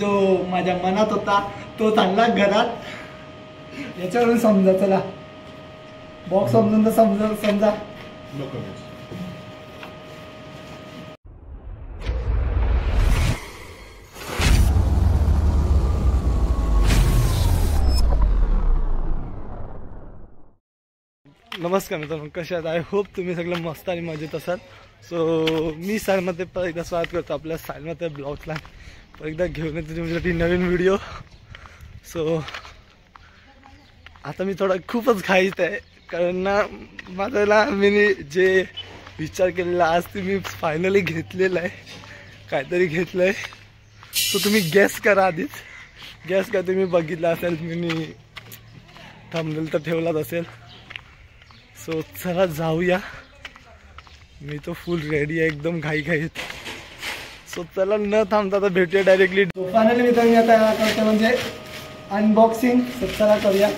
जो माझ्या मनात होता तो चालला घरात. याच्यावरून समजा, चला बॉक्स समजून तर समजा. नमस्कार मित्रांनो, कसे आहात? आय होप तुम्ही सगळे मस्त आणि मजेत असाल. सो मी सायलमध्ये परत एकदा स्वागत करतो आपल्या सायलमध्ये ब्लॉग्सला. परत एकदा घेऊन येतो तुमच्यासाठी नवीन व्हिडिओ. सो आता मी थोडा खूपच घाईत आहे, कारण ना माझ्याला मी जे विचार केलेला आज ते मी फायनली घेतलेलं आहे. काहीतरी घेतलं आहे. सो तुम्ही गॅस करा, आधीच गॅस करा. तुम्ही बघितलं असेल, मी थंबनेल तर ठेवलाच असेल. सो चला जाऊया. मी तो फुल रेडी आहे, एकदम घाईत. सो चला न थांबता आता भेटूया डायरेक्टली. फायनली मित्रांनो आता करतो म्हणजे अनबॉक्सिंग. सो चला करूया.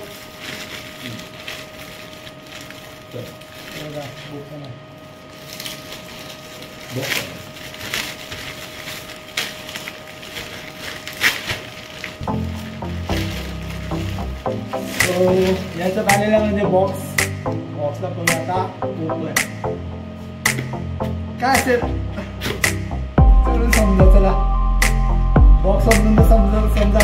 सो याच्यात आलेला म्हणजे बॉक्सला करूया आता ओपन. काय असेल चलून समजा. चला बॉक्स समजून तर समजा.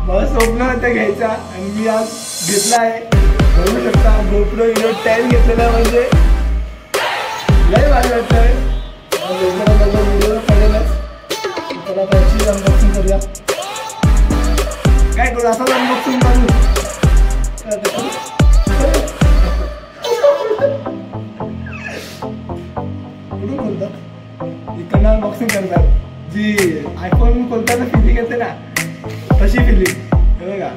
मला स्वप्न होतं घ्यायचा आणि मी आज घेतला आहे. बघू शकता GoPro Hero 10 घेतलेला म्हणजे लय भारी वाटतंय. व्हिडिओ पडेलच. त्याला त्याची अनबॉक्सिंग करूया. काय करू असं अनबॉक्सिंग करू. कुठून बोलतात इकडनं अनबॉक्सिंग करतात. जी आयफोन कोणत्याला फिलिंग येते ना तशी फिलिंग हे बघा.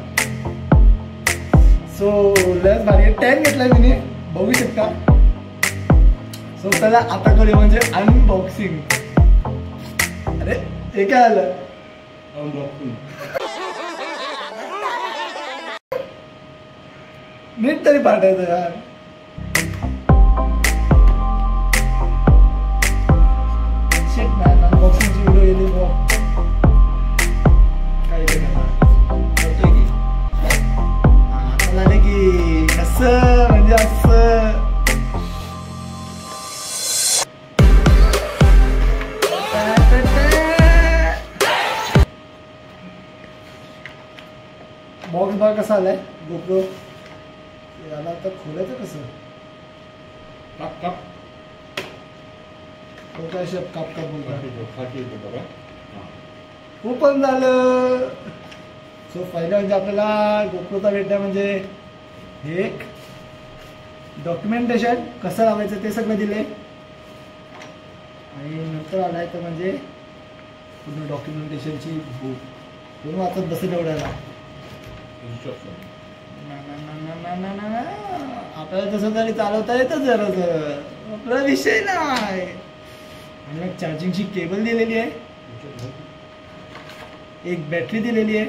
सो लस भारी 10 घेतलाय मी, बघू शकता. सो चला आता करूया म्हणजे अनबॉक्सिंग. अरे हे काय आलं अनबॉक्सिंग. नीट तरी पाठायचं यार. शिट मॅन, अनबॉक्सिंगची व्हिडिओ येते बघ. काय करतोय की आता झालं की कसं म्हणजे असं. बॉक्स बघ कसा आलाय GoPro. याला आता खोलायचं कसं. काप काय शेप काप बोलतो. ओपन झालं. सो फायदा म्हणजे आपल्याला GoProचा भेटला म्हणजे हे एक डॉक्युमेंटेशन कसं लावायचं ते सगळं दिले. आणि नंतर आलाय तर म्हणजे पूर्ण डॉक्युमेंटेशनची बुक. पूर्ण वाचत बसेल एवढ्याला. आपल्याला तसं तरी चालवता येतं जरा आपला विषय नाही. आणि मग चार्जिंगची केबल दिलेली आहे. एक बॅटरी दिलेली आहे.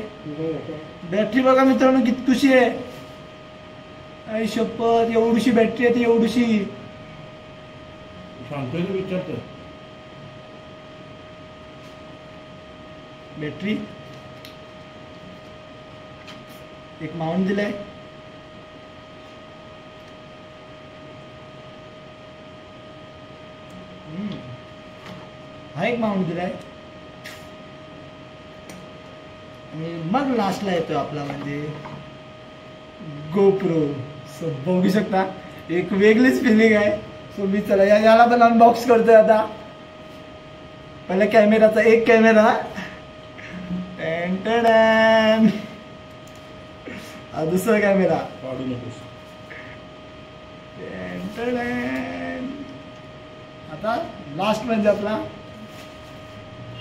बॅटरी बघा मित्रांनो कितीशी आहे. आई शपथ, एवढीशी बॅटरी आहे ती. एवढीशी बॅटरी. एक माउंट दिलाय. हा एक माउंट दिलाय. आणि मग लास्टला येतो आपला म्हणजे GoPro. सो बघू शकता एक वेगळीच फिलिंग आहे. सो मी चला याला पण अनबॉक्स करतोय आता. पहिला कॅमेराचा एक कॅमेरा. दुसरा कॅमेरा. आता लास्ट म्हणजे आपला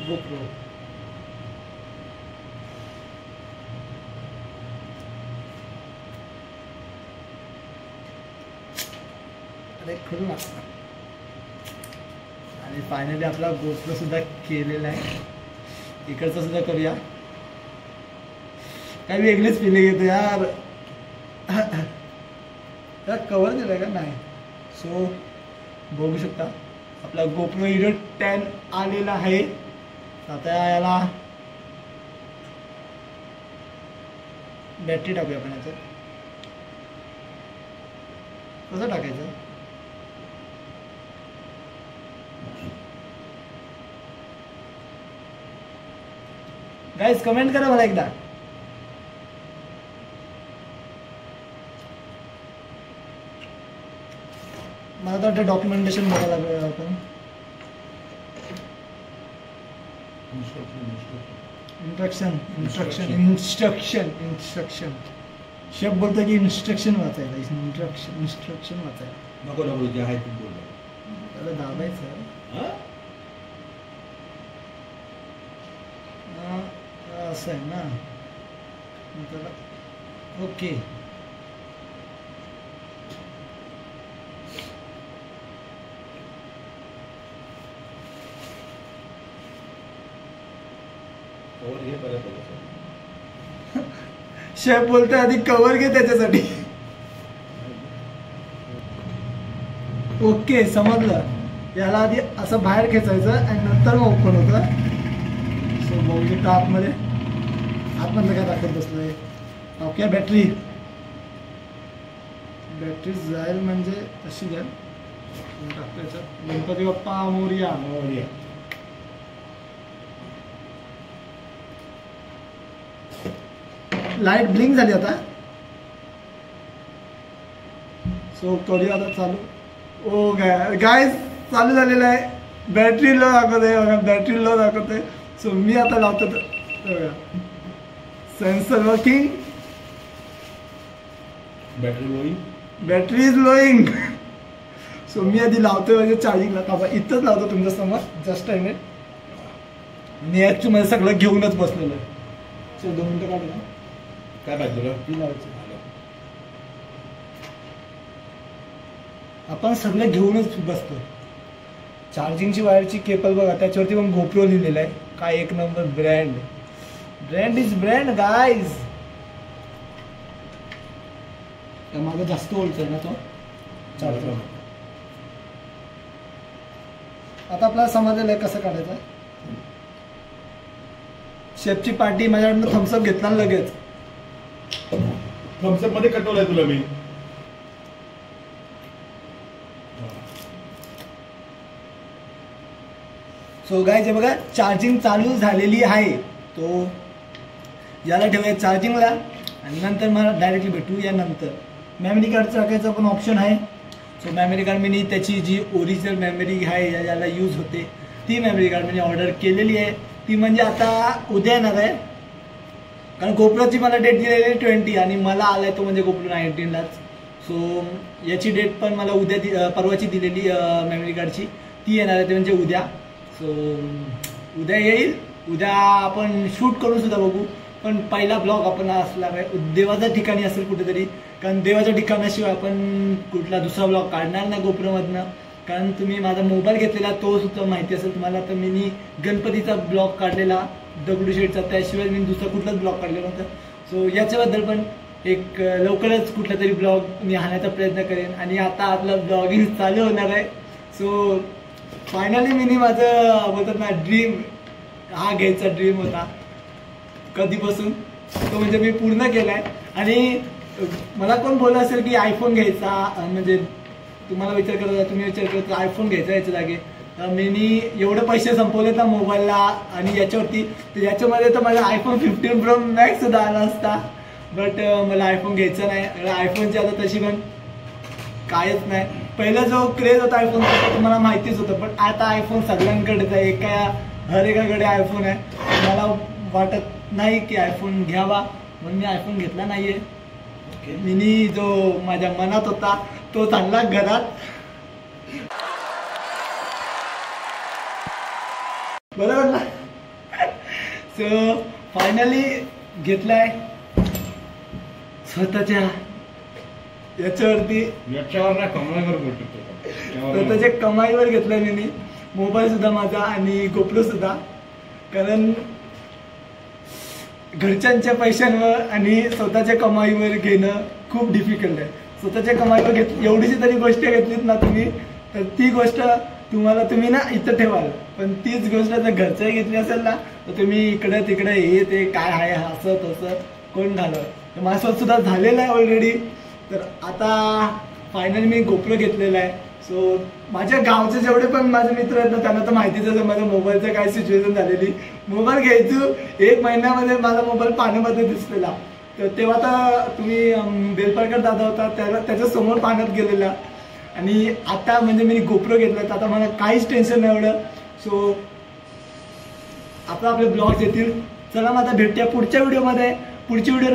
GoPro. अरे खुल ना. आणि फायनली आपला GoPro सुद्धा केलेला आहे. इकडचं सुद्धा करूया. काही वेगळीच फिलिंग येते यार. त्याला कवर दिलं का नाही. सो बघू शकता आपला GoPro Hero 10 आलेला आहे. आता याला बॅटरी टाकूया आपण. याचं कसं टाकायचं? गाइस कमेंट करा मला एकदा. मला तर वाटतं डॉक्युमेंटेशन बघायला लागेल आपण. इन्स्ट्रक्शन शेफ बोलतो की इन्स्ट्रक्शन वाचायला. इन्स्ट्रक्शन वाचायला नको नको जे आहे ते बोल. त्याला दाबायचं. असं आहे ना त्याला. ओके शेफ बोलतोय आधी कव्हर घे त्याच्यासाठी. ओके समजलं. याला आधी असं बाहेर खेचायचं आणि नंतर मग ओपन होतं. सो बघू शकता आतमध्ये काय दाखवत बसलोय. ओके बॅटरी जाईल म्हणजे तशी जाईल. टाकायचं गणपती बाप्पा मोरया. लाईट ब्लिंक झाली आता. सो करूया आता चालू. ओ गाइस चालू झालेलं आहे. बॅटरी लो दाखवते बघा. बॅटरी लो दाखवते. सो मी आता लावतो. बघा sensor working. Battery is lowing. So मी आधी लावतोय म्हणजे चार्जिंगला. थांबा इथंच लावतो तुमच्या समोर. जस्ट आहे मी ॲक्च्युअली सगळं घेऊनच बसलेलं आहे. सो 2 मिनिटं काढू ना. काय पाहिजे तुला? लावायचं आपण सगळं घेऊनच बसतो. चार्जिंगची वायरची केबल बघा त्याच्यावरती पण GoPro लिहिलेलं आहे. काय एक number brand is brand guys. माझा जास्त ओळख आहे ना तो चार्जर. आता आपल्याला समजलेलं आहे कसं काढायचं. शेफची पार्टी माझ्याकडनं थम्सअप घेतला लगेच. थम्सअप मध्ये कटवलंय तुला मी. सो गाइस हे बघा चार्जिंग चालू झालेली आहे. तो याला ठेवूया चार्जिंगला आणि नंतर मला डायरेक्टली भेटू. या नंतर मेमरी कार्ड टाकायचं पण ऑप्शन आहे. सो मेमरी कार्ड मी त्याची जी ओरिजिनल मेमरी आहे याला यूज होते ती मेमरी कार्ड मी ऑर्डर केलेली आहे. ती म्हणजे आता उद्या येणार आहे. कारण GoProची मला डेट दिलेली आहे 20 आणि मला आलाय तो म्हणजे GoPro 19लाच. सो याची डेट पण मला उद्या परवाची दिलेली मेमरी कार्डची ती येणार आहे ते म्हणजे उद्या. सो उद्या येईल. उद्या आपण शूट करून सुद्धा बघू. पण पहिला ब्लॉग आपण असला पाहिजे देवाच्या ठिकाणी असेल कुठेतरी. कारण देवाच्या ठिकाणाशिवाय आपण कुठला दुसरा ब्लॉग काढणार नाही GoProमधनं. कारण तुम्ही माझा मोबाईल घेतलेला तो सुद्धा माहिती असेल तुम्हाला. तर मी गणपतीचा ब्लॉग काढलेला दगडूशेठचा. त्याशिवाय मी दुसरा कुठलाच ब्लॉग काढलेला नव्हता. सो याच्याबद्दल पण एक लवकरच कुठला तरी ब्लॉग मी आणण्याचा प्रयत्न करेन. आणि आता आपलं ब्लॉगिंग चालू होणार आहे. सो फायनली मी माझं बोलतात ना ड्रीम हा घ्यायचा ड्रीम होता कधीपासून. तो म्हणजे मी पूर्ण केलाय. आणि मला कोण बोललं असेल की आयफोन घ्यायचा म्हणजे तुम्हाला विचार करत तुम्ही विचार करत आयफोन घ्यायचा याच्या जागे. मी एवढे पैसे संपवले ना मोबाईलला आणि याच्यावरती. तर याच्यामध्ये तर माझा iPhone 15 Pro Max सुद्धा आला असता. बट मला आयफोन घ्यायचा नाही. आयफोनची आता तशी पण कायच नाही. पहिला जो क्रेज होता आयफोनचा तुम्हाला माहितीच होतं. पण आता आयफोन सगळ्यांकडेच आहे. हर एकाकडे आयफोन आहे. मला वाटत नाही की आयफोन घ्यावा म्हणून मी आयफोन घेतला नाहीये. मी जो माझ्या मनात होता तो चालला घरात. बरोबर ना. सो फायनली घेतलाय स्वतःच्या याच्यावरती. स्वतःच्या कमाईवर घेतलाय मी. मोबाईल सुद्धा माझा आणि GoPro सुद्धा. कारण घरच्यांच्या पैशांवर आणि स्वतःच्या कमाईवर घेणं खूप डिफिकल्ट आहे. स्वतःच्या कमाईवर एवढीशी तरी गोष्ट घेतलीत ना तुम्ही, तर ती गोष्ट तुम्ही ना इथं ठेवाल. पण तीच गोष्ट जर घरच्या घेतली असेल ना, तर तुम्ही इकडे तिकडे हे ते काय आहे असं तसं कोण घालवत. माझ्यासोबत सुद्धा झालेलं आहे ऑलरेडी. तर आता फायनली मी गोप्रो घेतलेला आहे. सो माझ्या गावचे जेवढे पण माझे मित्र आहेत ना, त्यांना तर माहितीच आहे माझ्या मोबाईलचं काय सिच्युएशन झालेली. मोबाईल घ्यायचो 1 महिन्यामध्ये माझा मोबाईल पाण्यामध्ये दिसलेला. तर तेव्हा तर तुम्ही बेलपारकर दादा होता, त्याच्या समोर पाण्यात गेलेला. आणि आता म्हणजे मी गोप्रो घेतलं, तर आता मला काहीच टेन्शन नाही एवढं. सो आता आपले ब्लॉग्स येतील. चला मग आता भेटूया पुढच्या व्हिडिओमध्ये. पुढची व्हिडिओ